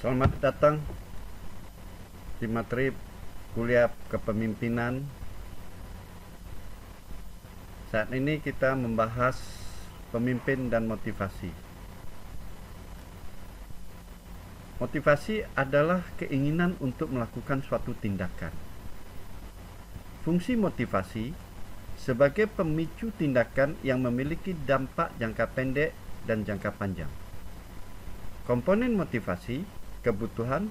Selamat datang di materi kuliah kepemimpinan. Saat ini kita membahas pemimpin dan motivasi. Motivasi adalah keinginan untuk melakukan suatu tindakan. Fungsi motivasi sebagai pemicu tindakan yang memiliki dampak jangka pendek dan jangka panjang. Komponen motivasi, kebutuhan,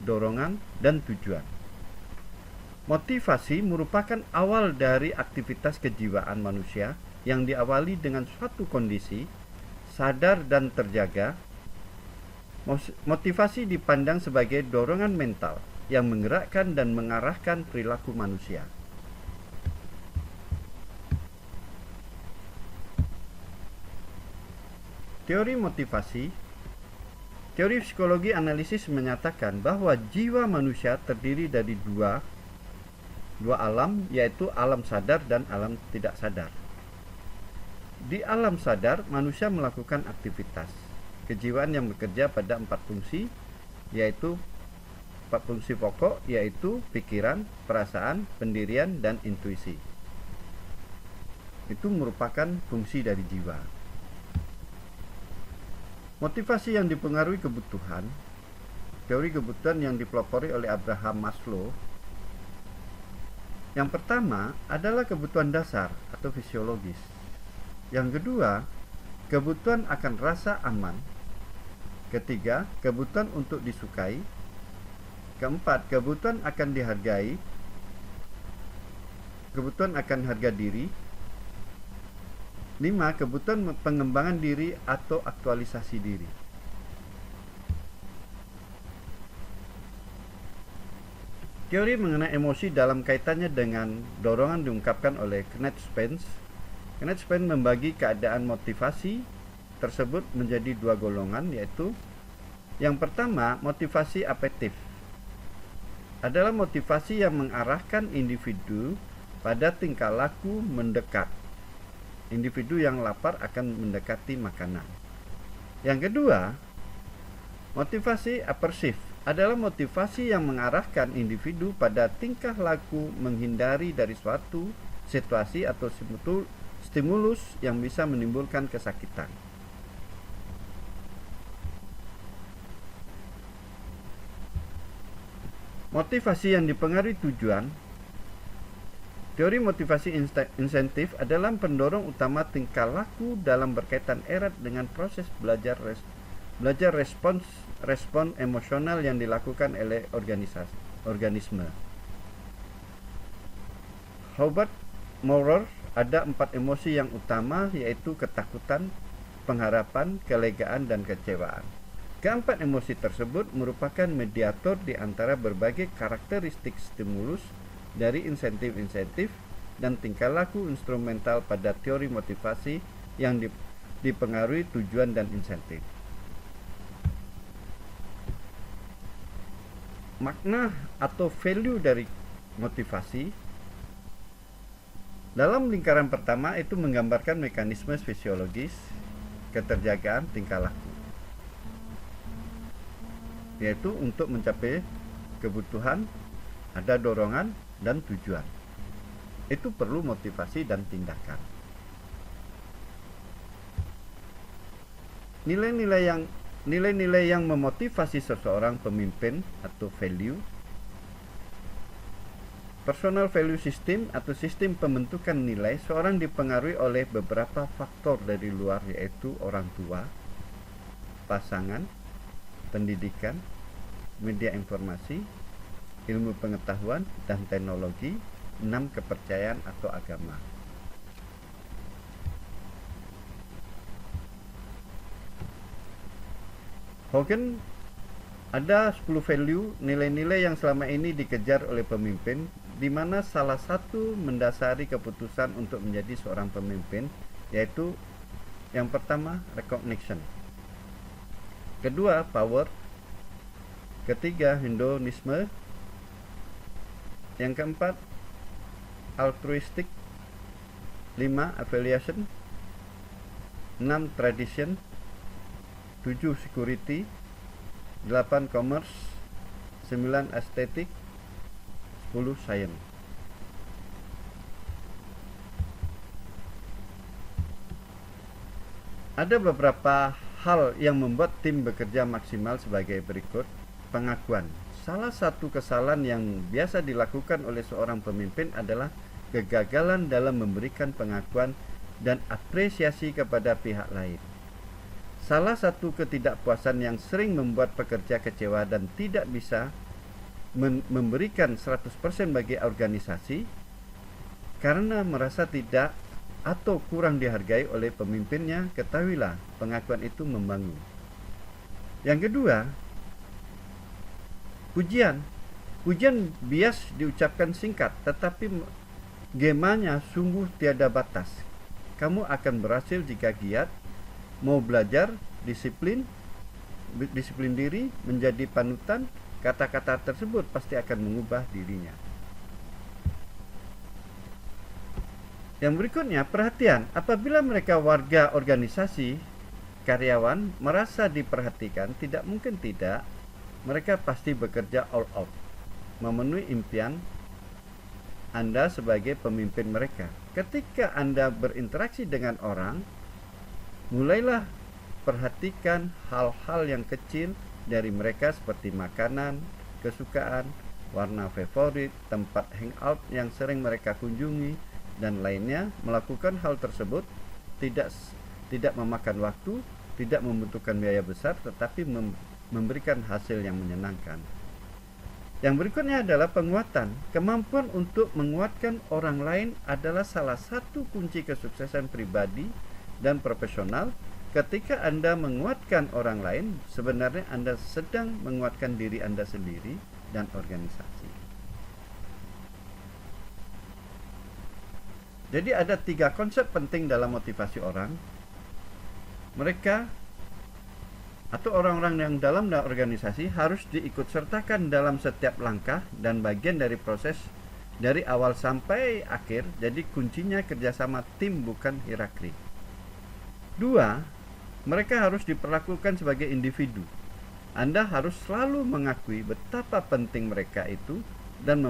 dorongan, dan tujuan. Motivasi merupakan awal dari aktivitas kejiwaan manusia yang diawali dengan suatu kondisi sadar dan terjaga. Motivasi dipandang sebagai dorongan mental yang menggerakkan dan mengarahkan perilaku manusia. Teori motivasi. Teori psikologi analisis menyatakan bahwa jiwa manusia terdiri dari dua alam, yaitu alam sadar dan alam tidak sadar. Di alam sadar, manusia melakukan aktivitas kejiwaan yang bekerja pada empat fungsi pokok, yaitu pikiran, perasaan, pendirian, dan intuisi. Itu merupakan fungsi dari jiwa. Motivasi yang dipengaruhi kebutuhan. Teori kebutuhan yang dipelopori oleh Abraham Maslow. Yang pertama adalah kebutuhan dasar atau fisiologis. Yang kedua, kebutuhan akan rasa aman. Ketiga, kebutuhan untuk disukai. Keempat, kebutuhan akan dihargai. Kebutuhan akan harga diri. 5. Kebutuhan pengembangan diri atau aktualisasi diri. Teori mengenai emosi dalam kaitannya dengan dorongan diungkapkan oleh Kenneth Spence. Kenneth Spence membagi keadaan motivasi tersebut menjadi dua golongan, yaitu yang pertama, motivasi afektif adalah motivasi yang mengarahkan individu pada tingkah laku mendekat. Individu yang lapar akan mendekati makanan. Yang kedua, motivasi aversif adalah motivasi yang mengarahkan individu pada tingkah laku menghindari dari suatu situasi atau stimulus yang bisa menimbulkan kesakitan. Motivasi yang dipengaruhi tujuan. Teori motivasi insentif adalah pendorong utama tingkah laku dalam berkaitan erat dengan proses belajar respon emosional yang dilakukan oleh organisme. Hubert Maurer ada 4 emosi yang utama, yaitu ketakutan, pengharapan, kelegaan, dan kecewaan. Keempat emosi tersebut merupakan mediator di antara berbagai karakteristik stimulus dari insentif-insentif dan tingkah laku instrumental pada teori motivasi yang dipengaruhi tujuan dan insentif. Makna atau value dari motivasi dalam lingkaran pertama itu menggambarkan mekanisme fisiologis keterjagaan tingkah laku, yaitu untuk mencapai kebutuhan ada dorongan dan tujuan. Itu perlu motivasi dan tindakan. Nilai-nilai yang memotivasi seseorang pemimpin atau value. Personal value system atau sistem pembentukan nilai seorang dipengaruhi oleh beberapa faktor dari luar, yaitu orang tua, pasangan, pendidikan, media informasi, ilmu pengetahuan dan teknologi. 6. Kepercayaan atau agama. Hogan ada 10 value, nilai-nilai yang selama ini dikejar oleh pemimpin, di mana salah satu mendasari keputusan untuk menjadi seorang pemimpin, yaitu yang pertama, recognition. Kedua, power. Ketiga, hedonisme. Yang keempat, altruistic. 5. Affiliation. 6. Tradition. 7. Security. 8 commerce, 9 estetik, 10 sains. Ada beberapa hal yang membuat tim bekerja maksimal sebagai berikut. Pengakuan. Salah satu kesalahan yang biasa dilakukan oleh seorang pemimpin adalah kegagalan dalam memberikan pengakuan dan apresiasi kepada pihak lain. Salah satu ketidakpuasan yang sering membuat pekerja kecewa dan tidak bisa memberikan 100% bagi organisasi karena merasa tidak atau kurang dihargai oleh pemimpinnya. Ketahuilah, pengakuan itu membangun. Yang kedua, pujian. Pujian bias diucapkan singkat, tetapi gemanya sungguh tiada batas. Kamu akan berhasil jika giat, mau belajar, disiplin diri, menjadi panutan. Kata-kata tersebut pasti akan mengubah dirinya. Yang berikutnya, perhatian. Apabila mereka warga organisasi, karyawan merasa diperhatikan, tidak mungkin tidak, mereka pasti bekerja all out, memenuhi impian Anda sebagai pemimpin mereka. Ketika Anda berinteraksi dengan orang, mulailah perhatikan hal-hal yang kecil dari mereka seperti makanan, kesukaan, warna favorit, tempat hangout yang sering mereka kunjungi, dan lainnya. Melakukan hal tersebut tidak memakan waktu, tidak membutuhkan biaya besar, tetapi memberikan hasil yang menyenangkan. Yang berikutnya adalah penguatan. Kemampuan untuk menguatkan orang lain adalah salah satu kunci kesuksesan pribadi dan profesional. Ketika Anda menguatkan orang lain, sebenarnya Anda sedang menguatkan diri Anda sendiri dan organisasi. Jadi ada 3 konsep penting dalam motivasi orang. Mereka atau orang-orang yang dalam organisasi harus diikut sertakan dalam setiap langkah dan bagian dari proses dari awal sampai akhir. Jadi kuncinya kerjasama tim, bukan hierarki. 2, mereka harus diperlakukan sebagai individu. Anda harus selalu mengakui betapa penting mereka itu dan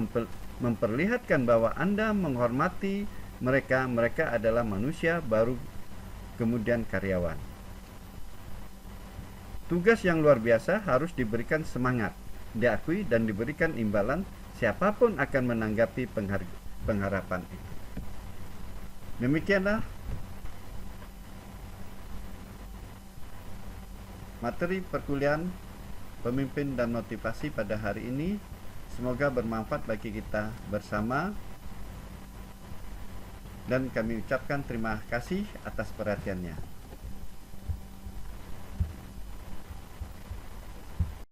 memperlihatkan bahwa Anda menghormati mereka. Mereka adalah manusia, baru kemudian karyawan. Tugas yang luar biasa harus diberikan semangat, diakui dan diberikan imbalan. Siapapun akan menanggapi pengharapan itu. Demikianlah materi perkuliahan pemimpin dan motivasi pada hari ini. Semoga bermanfaat bagi kita bersama, dan kami ucapkan terima kasih atas perhatiannya.